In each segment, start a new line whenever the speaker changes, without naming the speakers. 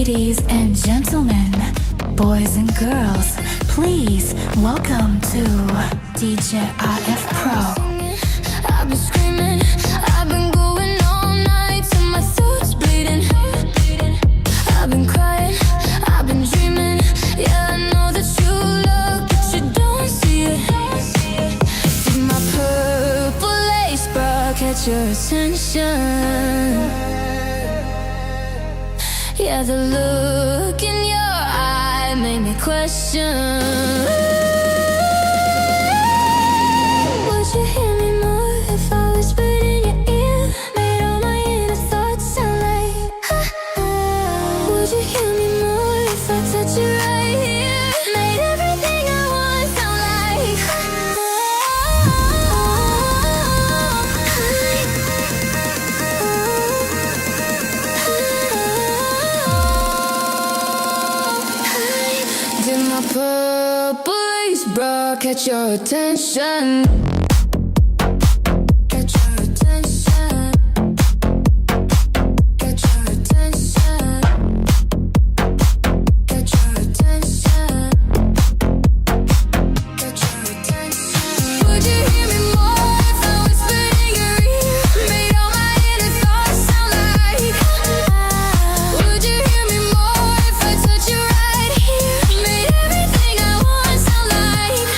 Ladies and gentlemen, boys and girls, please welcome to DJ IF Pro.
I've been screaming, I've been going all night till my throat's bleeding. I've been crying, I've been dreaming. Yeah, I know that you look, but you don't see it. Did my purple lace bra catch your attention? Yeah, the look in your eye made me question. Would you hear me more if I whispered in your ear? Made all my inner thoughts sound like Would you hear me more if I touch you right here? Made everything I want sound like Did my purple lace bra catch your attention? Catch your attention. Catch your attention. Catch your attention. Catch your attention. Would you hear me more if I whispered in your ear? Made all my inner thoughts sound like Would you hear me more if I touch you right here? Made everything I want sound like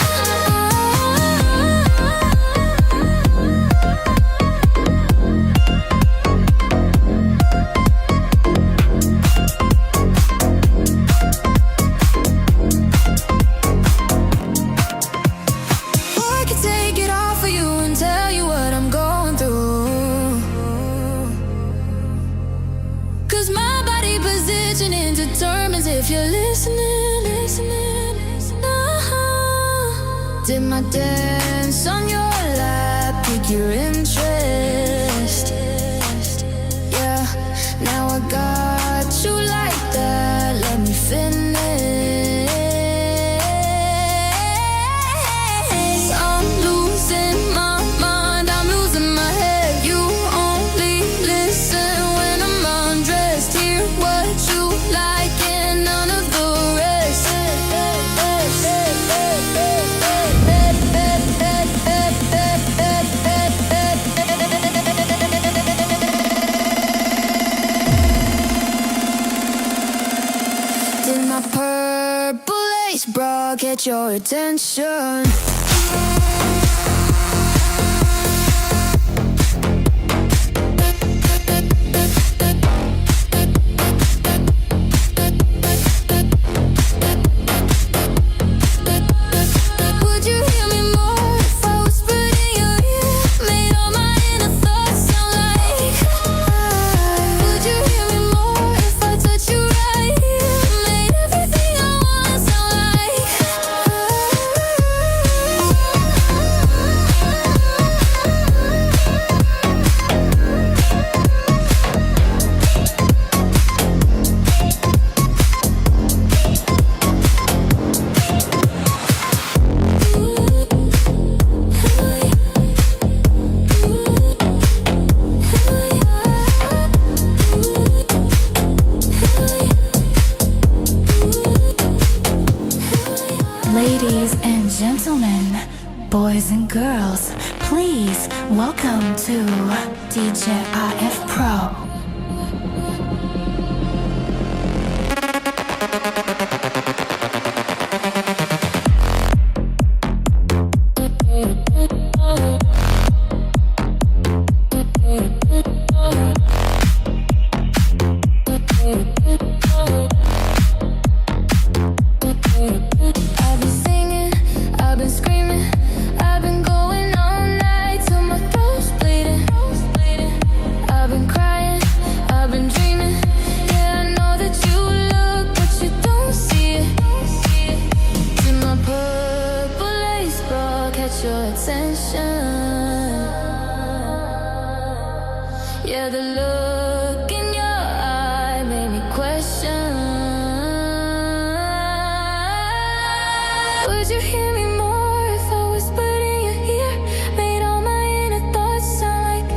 I could take it all for you and tell you what I'm going through. 'Cause my body positioning determines if you're listening, listening, listening. Did my dance on your lap pique your interest? Yeah, now I got you like that. Let me finish. I'm losing my mind, I'm losing my head. You only listen when I'm undressed. Hear what you like and none of the rest. Did my purple lace bra get your attention? Would you hear me more if I whispered in your ear? Made all my inner thoughts sound like Would you hear me more if I touch you right here? Made everything I want sound like
Ladies and gentlemen, boys and girls, please welcome to DJ IF Pro.
I've been singing, I've been screaming, I've been going all night till my throat's bleeding. I've been crying, I've been dreaming. Yeah, I know that you look, but you don't see it. Did my purple lace bra catch your attention? Yeah, the look in your eye made me question. Would you hear me more if I whispered in your ear? Made all my inner thoughts sound like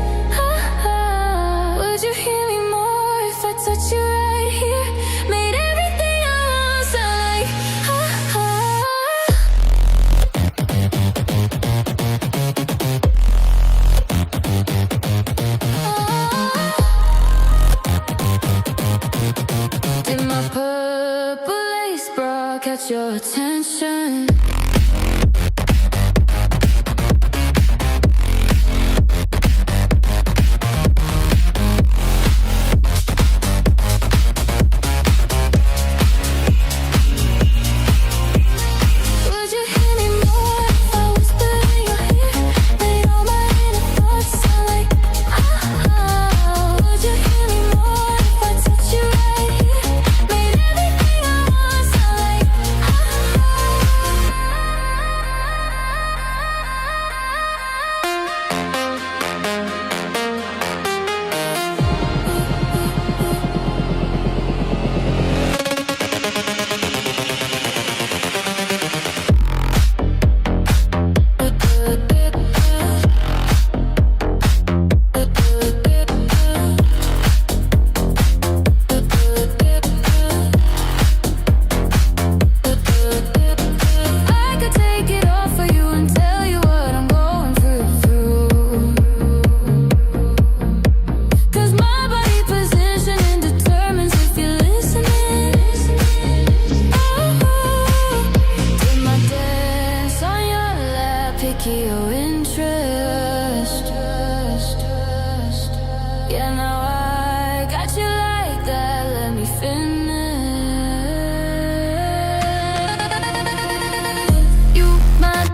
Would you hear me more if I touch you right here? Made your attention. Would you hear me more if I whispered in your ear? Made all my inner thoughts sound like ah. Would you hear me more if I touch you right here? Made everything I want sound like I could take it all for you and tell you what I'm going through. 'Cause my body positioning determines if you're listening. Oh, did my dance on your lap, pick your interest. Yeah, now I got you like that, let me finish. You mind,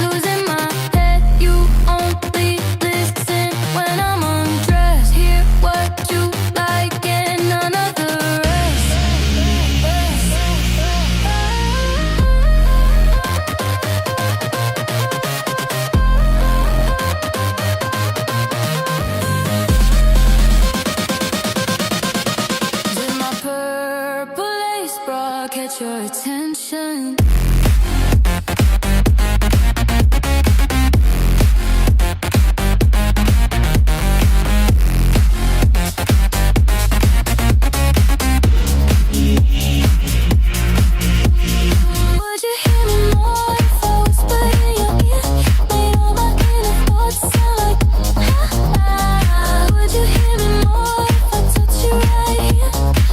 losing my head. You only listen when I'm undressed. Hear what you like and none of the rest. Did my purple lace bra catch your attention? Would you hear me more if I whispered in your ear? Made all my inner thoughts sound like ah. Would you hear me more if I touch you right here?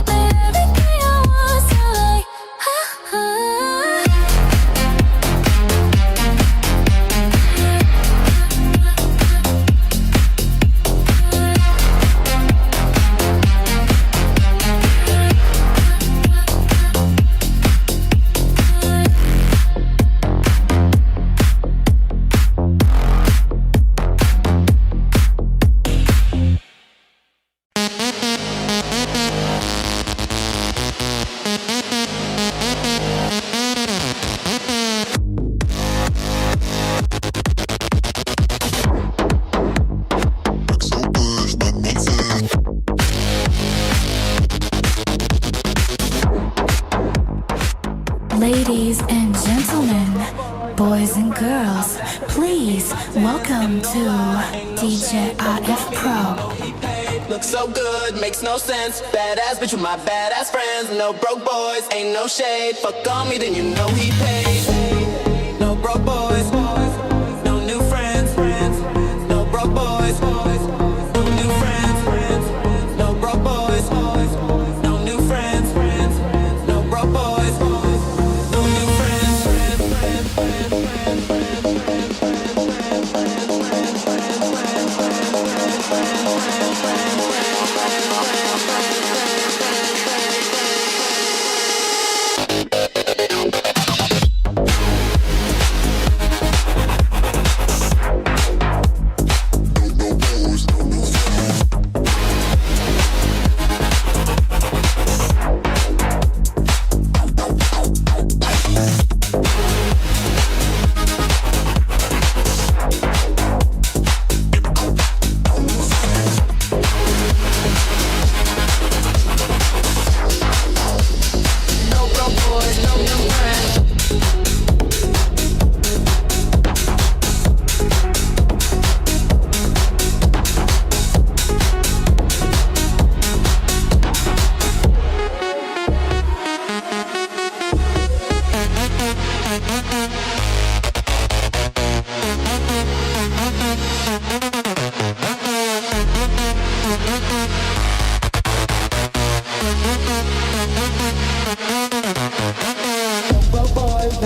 Made everything I want sound like
Ladies and gentlemen, boys and girls, please welcome to DJ IF Pro.
Looks so good, makes no sense. Badass bitch with my badass friends. No broke boys, ain't no shade. Fuck on me, then you know he paid. No broke boys, no new friends. No broke boys, no new friends. No broke boys, no new friends. No broke boys, no new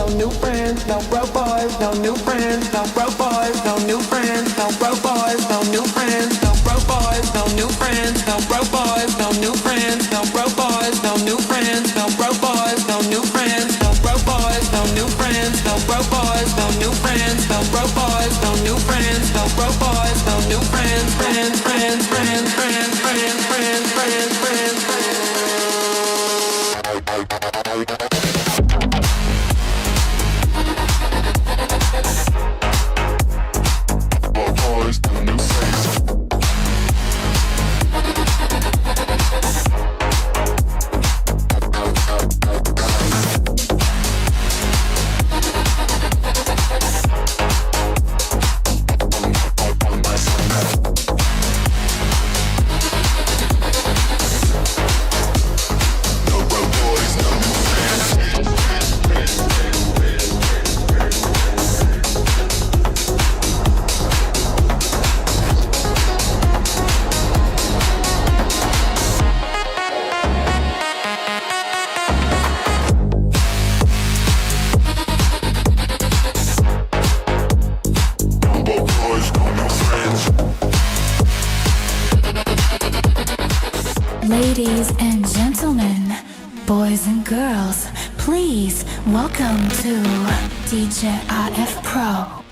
no new friends, no broke boys, no new friends, no broke boys, no new friends, no broke boys, no new friends, no broke boys, no new friends, no broke boys, no new friends, no broke boys, no new friends, no broke boys, no new friends, no broke boys, no new friends, no broke boys, no new friends, no broke boys, no new friends, no broke boys, no new friends, friends, friends, friends, friends, friends, friends, friends, friends, friends.
Ladies and gentlemen, boys and girls, please welcome to DJ RF Pro.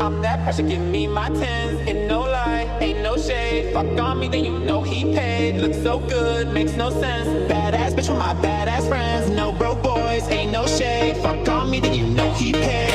I'm that pressure, give me my tens. And no lie, ain't no shade. Fuck on me, then you know he paid. Looks so good, makes no sense. Badass bitch with my badass friends. No broke boys, ain't no shade. Fuck on me, then you know he paid.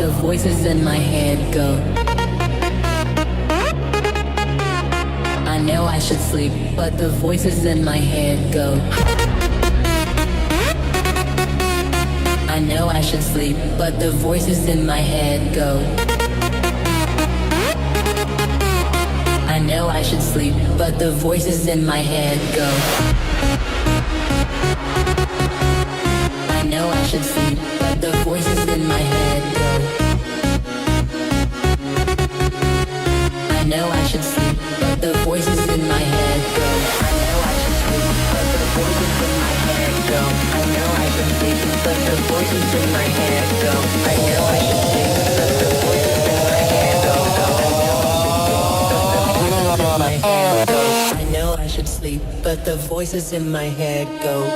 the voices in my head go. I know I should sleep, but the voices in my head go. I know I should sleep, but the voices in my head go. I know I should sleep, but the voices in my head go. I know I should sleep, but the voices in my head go. I know I should sleep, but the voices in my head go. I know I should sleep, but the voices in my head go. I know I should sleep, but the voices in my head go. I know I should sleep, but the voices in my head go. I know I should sleep, but the voices in my head go.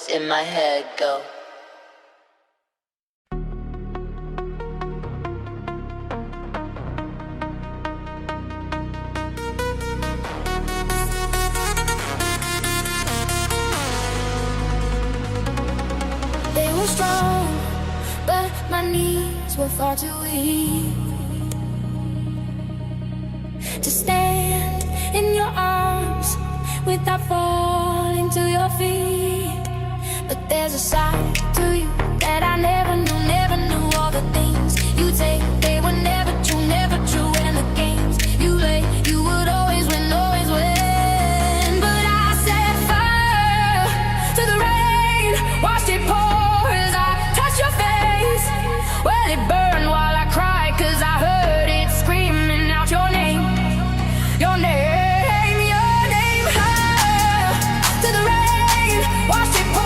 In my head go.
They were strong, but my knees were far too weak to stand in your arms without falling to your feet. But there's a side to you that I never knew, never knew. All the things you take, they were never true, never true. And the games you play, you would always win, always win. But I set fire to the rain, watched it pour as I touched your face. Well, it burned while I cried, 'cause I heard it screaming out your name, your name, your name. Fire to the rain, watched it pour.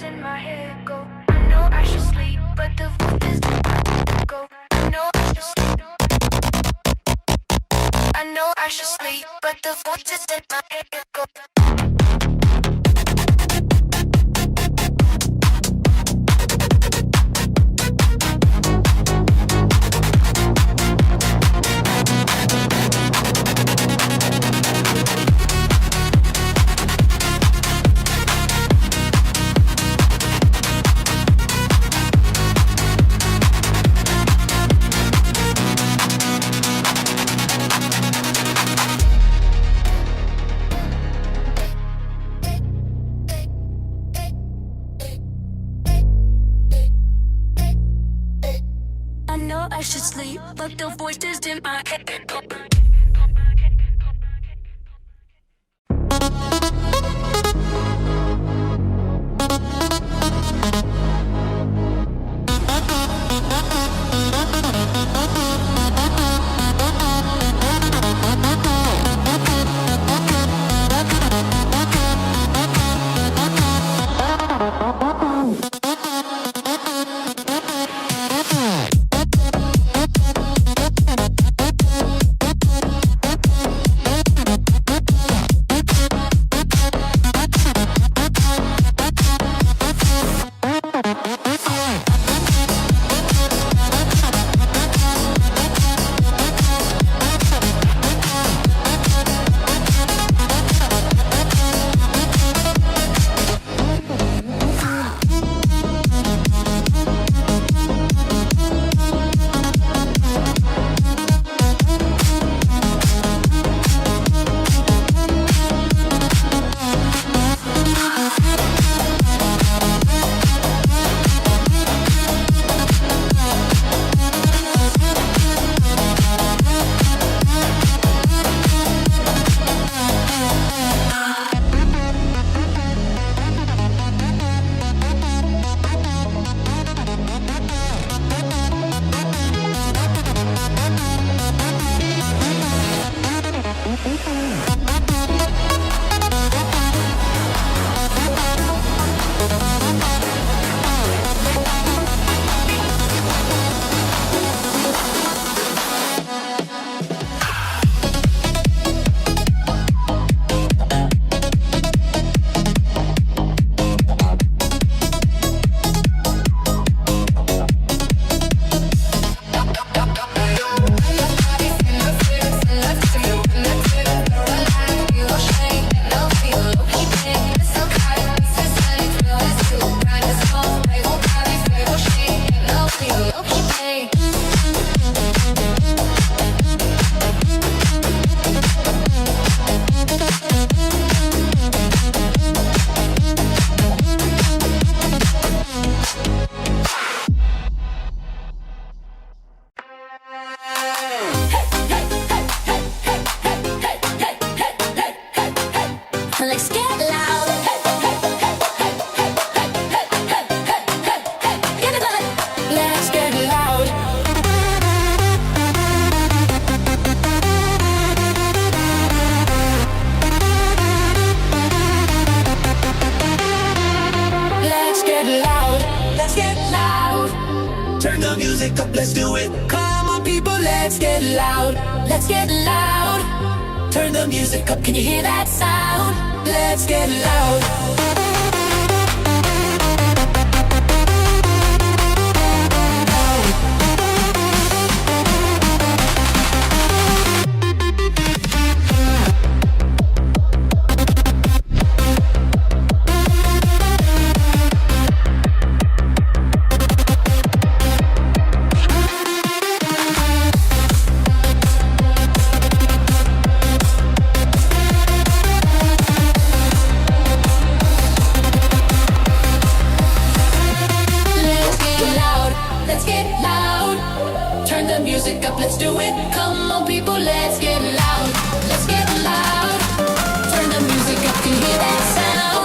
in my head go. I know I should sleep, but the voices in my head go. I know I should sleep. I know I should sleep, but the voices in my head go. I know I should sleep, but the voices in my head go. Let's get loud. Get it on. Let's get loud. Let's get loud. Let's get loud.
Turn the music up, let's do it.
Come on, people, let's get loud. Let's get loud.
Turn the music up,
Can you hear that sound? Let's get loud. Let's get loud. Turn the music up, let's do it. Come on, people, let's get loud. Let's get loud. Turn the music up, can you hear that sound?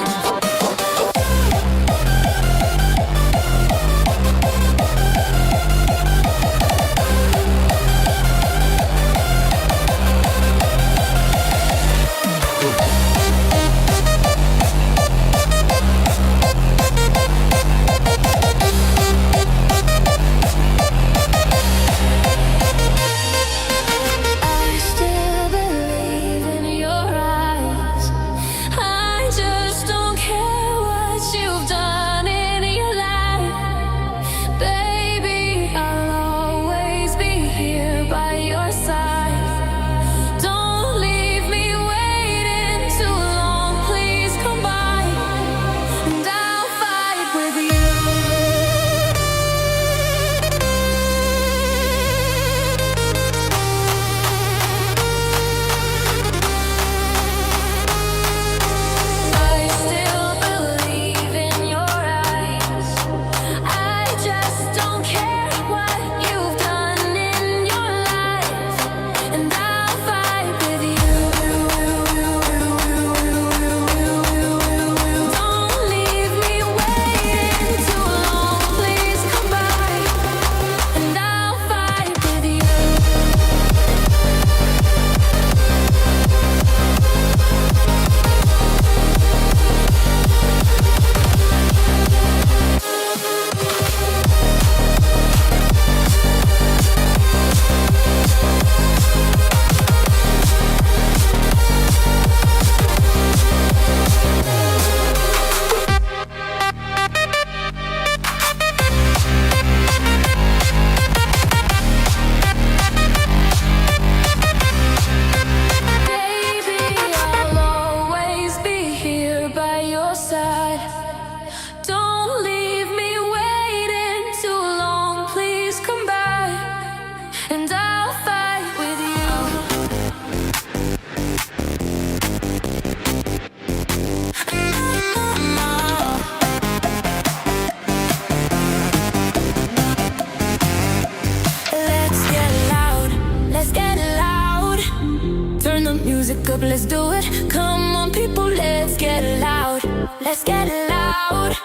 up, let's do it. Come on, people, let's get loud. Let's get loud.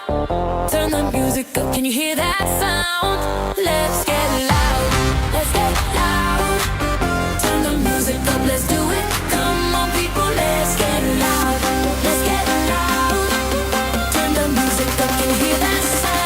Turn the music up, can you hear that sound? Let's get loud. Let's get loud. Turn the music up, let's do it. Come on, people, let's get loud. Let's get loud. Turn the music up, can you hear that sound?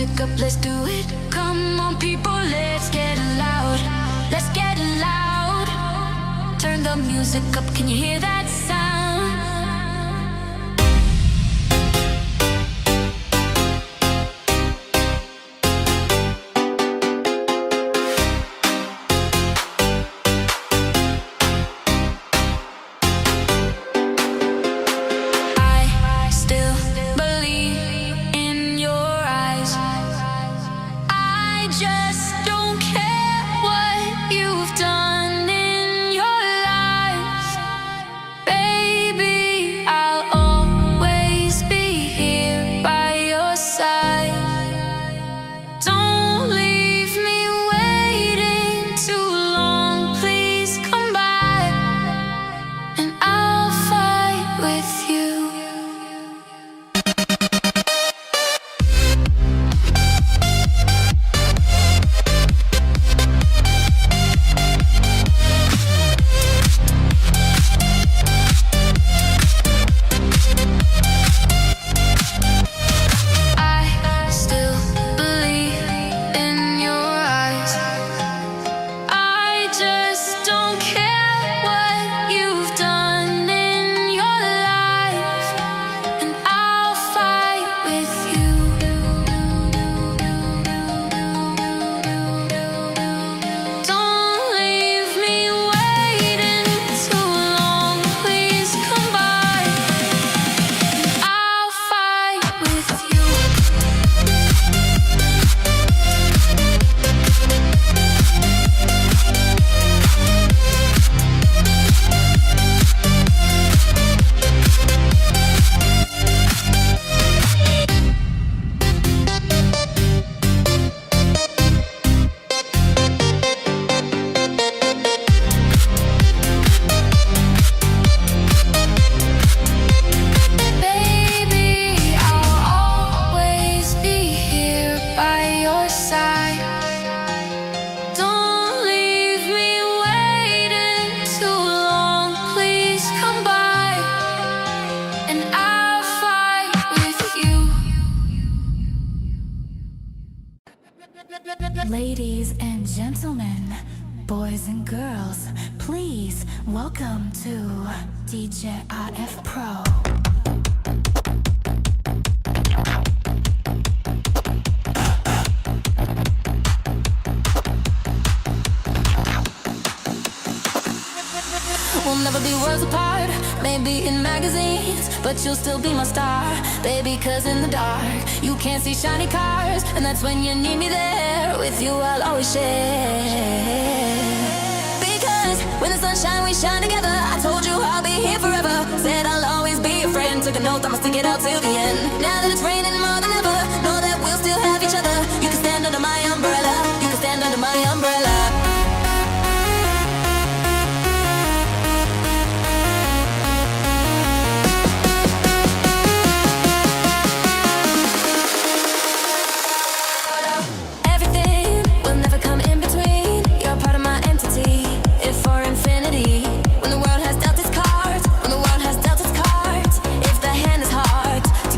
music up, let's do it. Come on, people, let's get loud. Let's get loud. Turn the music up, can you hear that sound?
Ladies and gentlemen, boys and girls, please welcome to DJ RF Pro.
We'll never be worlds apart, maybe in magazines, but you'll still be my star, baby, 'cause in the dark, you can't see shiny cars, and that's when you need me there, with you I'll always share. Because when the sun shines, we shine together, I told you I'll be here forever, said I'll always be your friend, took a note, I'ma stick it out till the end. Now that it's raining more than ever, know that we'll still have each other, you can stand under my umbrella, you can stand under my umbrella. When the world has dealt its cards, if the hand is hard to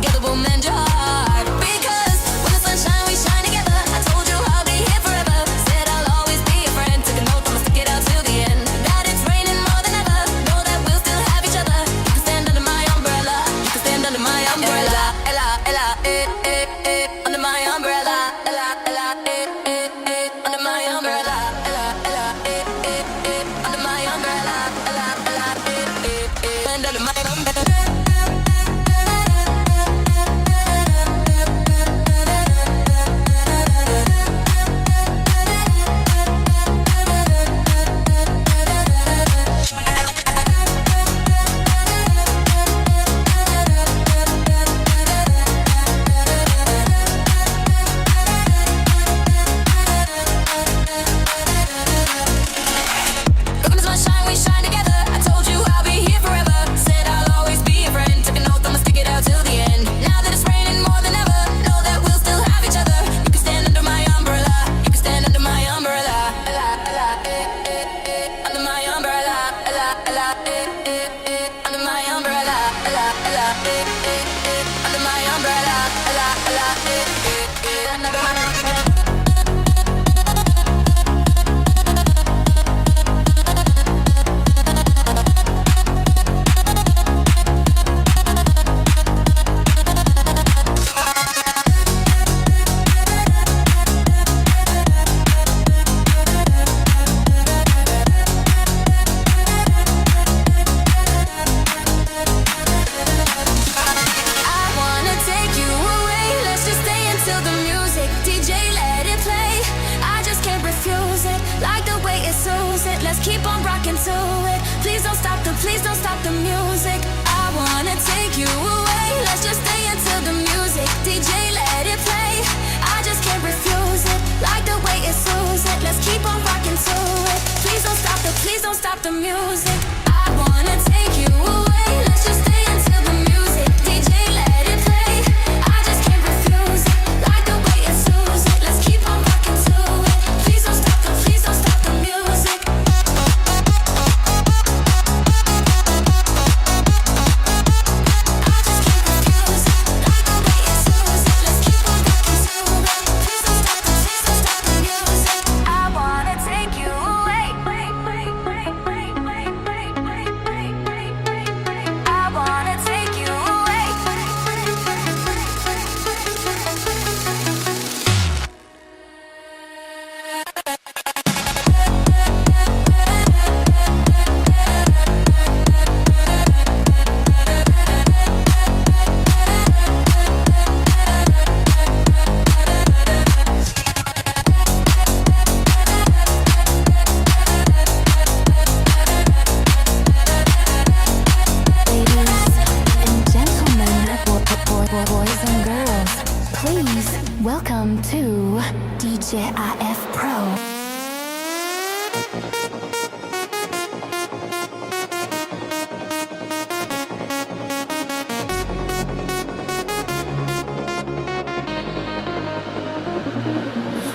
welcome to DJ IF Pro.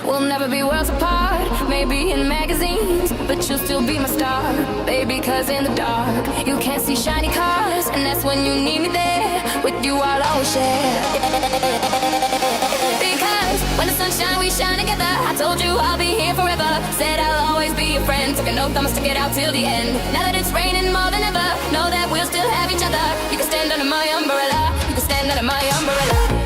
We'll never be worlds apart, maybe in magazines, but you'll still be my star, baby, cause in the dark, you can't see shiny cars, and that's when you need me there, with you I'll always share. Because when the sun shines, we shine together, I told you I'll be here forever, said I'll always be your friend, took an oath, I'ma stick it out till the end. Now that it's raining more than ever, know that we'll still have each other, you can stand under my umbrella, you can stand under my umbrella.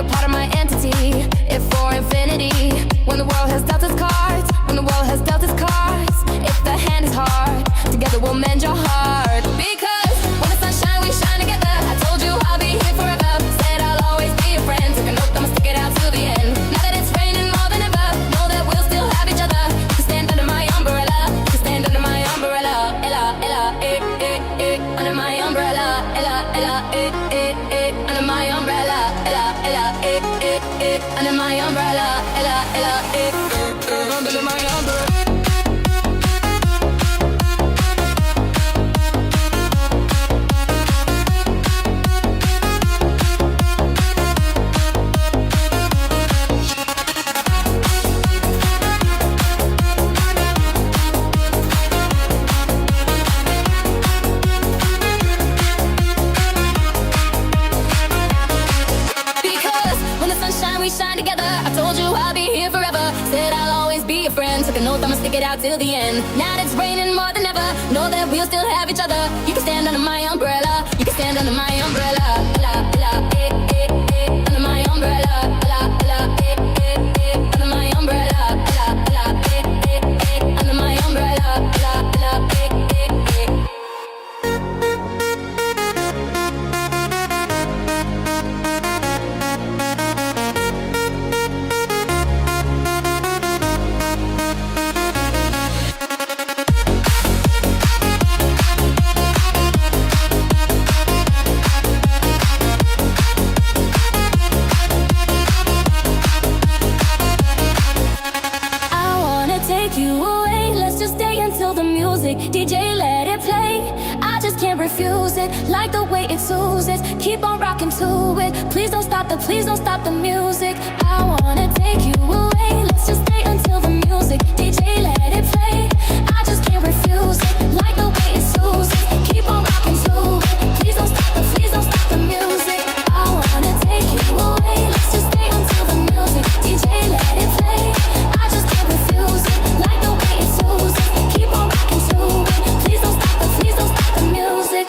Part of my entity, if for infinity. When the world has dealt its cards, when the world has dealt its cards, if the hand is hard, together we'll mend your heart. Because when the sun shines, we shine together. I told you I'll be here forever. Said I'll always be your friend. Took an oath, I'ma stick it out till the end. Now that it's raining more than ever, know that we'll still have each other. You can stand under my umbrella. You can stand under my umbrella. Ella, ella, under my umbrella. Ella, ella, under my umbrella. Ella, ella, under my umbrella. Ella, ella, under my umbrella. Shine together, I told you I'll be here forever. Said I'll always be your friend. Took an oath, I'ma stick it out till the end. Now that it's raining more than ever, know that we'll still have each other. You can stand under my umbrella. You can stand under my umbrella. Ella, ella, under my umbrella. Ella, ella, under my umbrella. Ella, ella, under my umbrella. Ella, ella, DJ, let it play. I just can't refuse it. Like the way it soothes. Keep on rocking to it. Please don't stop the music. I wanna take you away. Let's just stay until the music. DJ, let it play. I just can't refuse it. Like the way it soothes. Keep on rocking to it. Please don't stop the music. I wanna take you away. Let's just stay until the music. DJ, let it play. I just can't refuse it. Like the way it soothes. Keep on rocking to it. Please don't stop the music.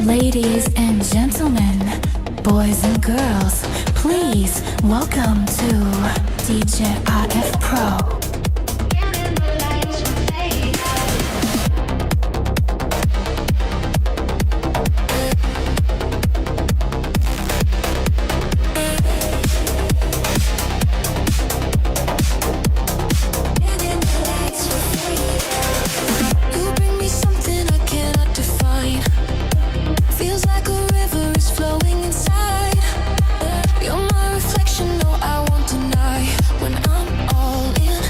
Ladies and gentlemen, boys and girls, please welcome to DJ IF Pro.
You're my reflection, no, I won't deny. When I'm all in,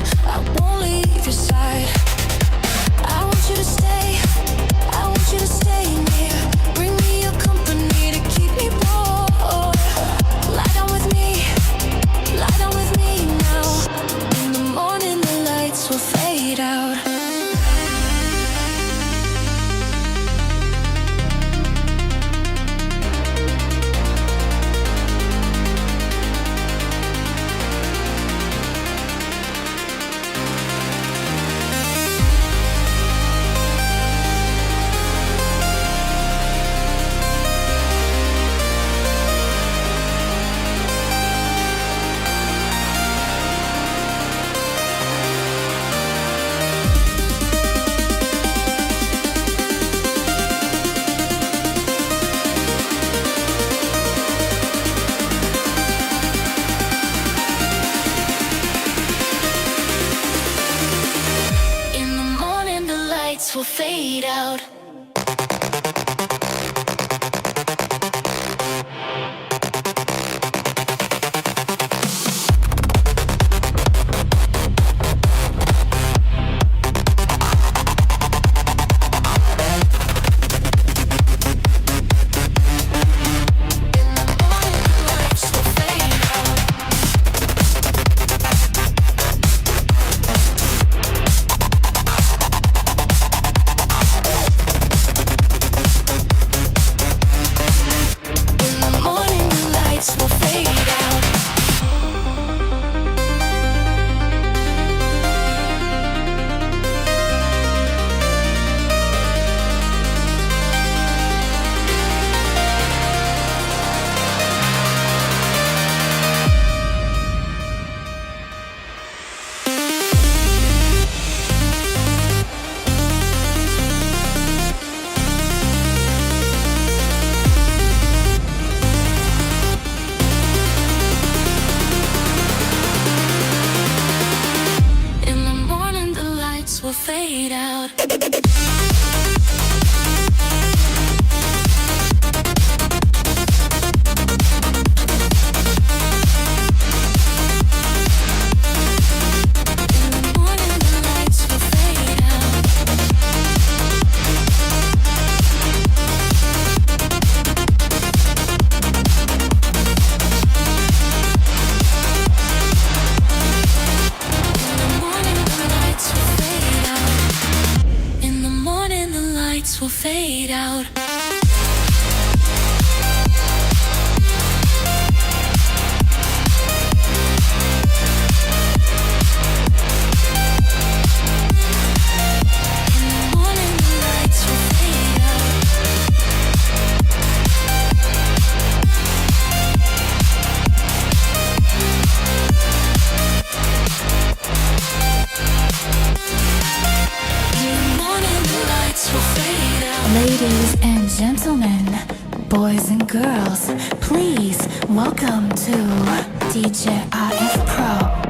fade out. Will fade out. Will fade out.
Ladies and gentlemen, boys and girls, please welcome to DJ RF Pro.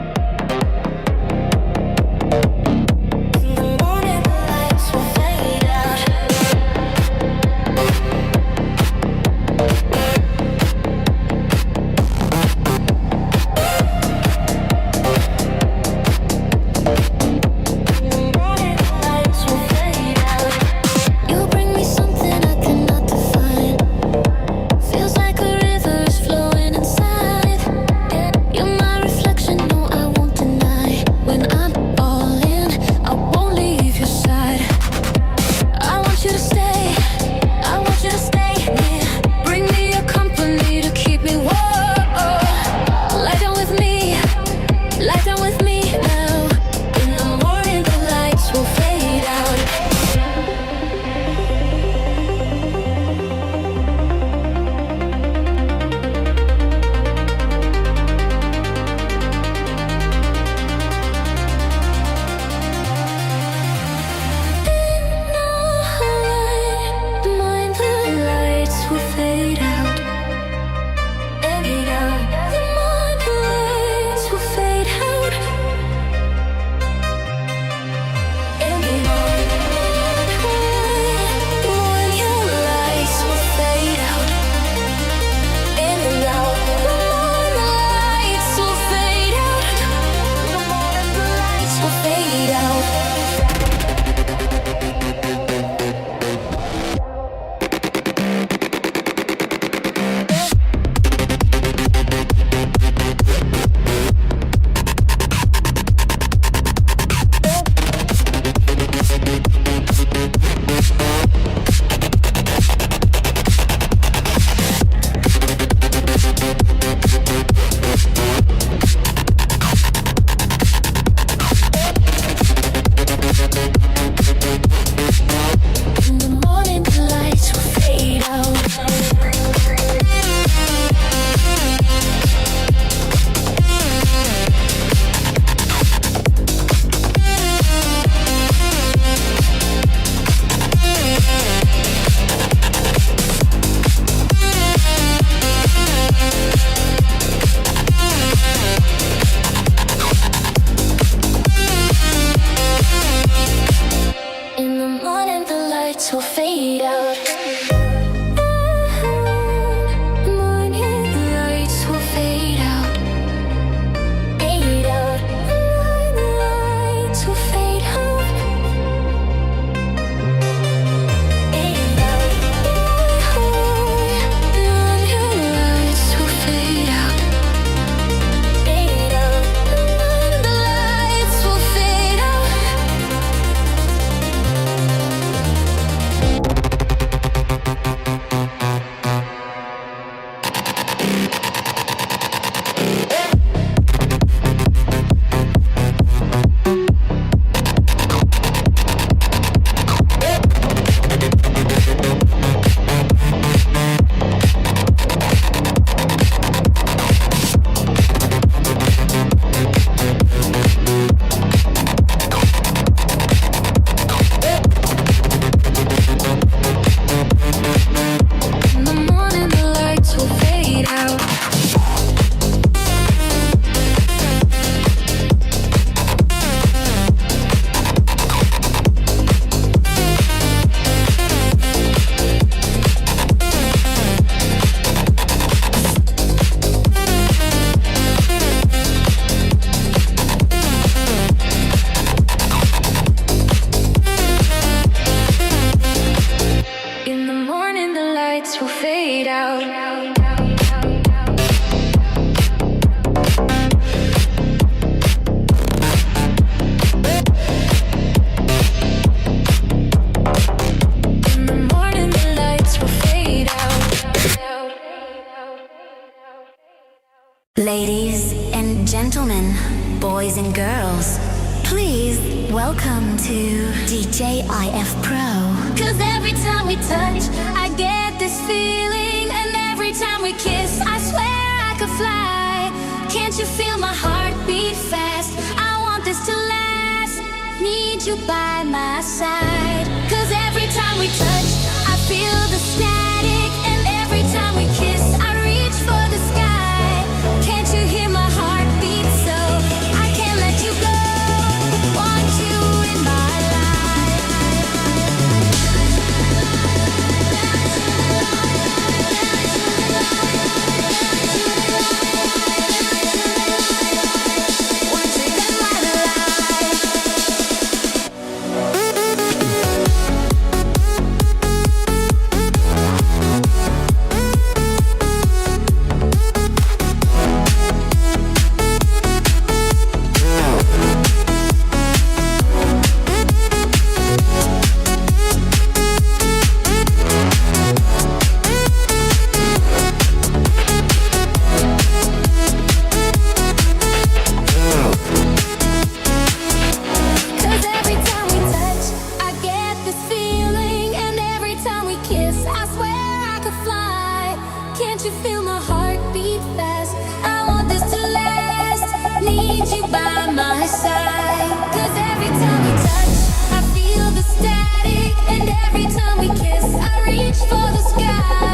Feels like a river's flowing inside. You're my fade out. Morning lights will fade out. Fade out. Morning lights will fade out. Fade out. Morning lights will fade out. Fade out. The lights will fade out. In the morning, the lights will fade out. In the morning, the lights will fade out. In the morning, the lights will fade out.
Ladies and gentlemen, boys and girls, please welcome to DJ IF Pro.
Cause every time we touch, I get this feeling. And every time we kiss, I swear I could fly. Can't you feel my heart beat fast? I want this to last. Need you by my side. Cause every time we touch, I feel the static. And every time we kiss, I reach for the sky. Can't you hear my heart beat so? I can't let you go. Want you in my life. Want you in my life. Cause every time we touch, I get this feeling. And every time we kiss, I swear I could fly. Can't you feel my heart beat fast? I want this to last. Need you by my side. Cause every time we touch, I feel the static. And every time we kiss, I reach for the sky.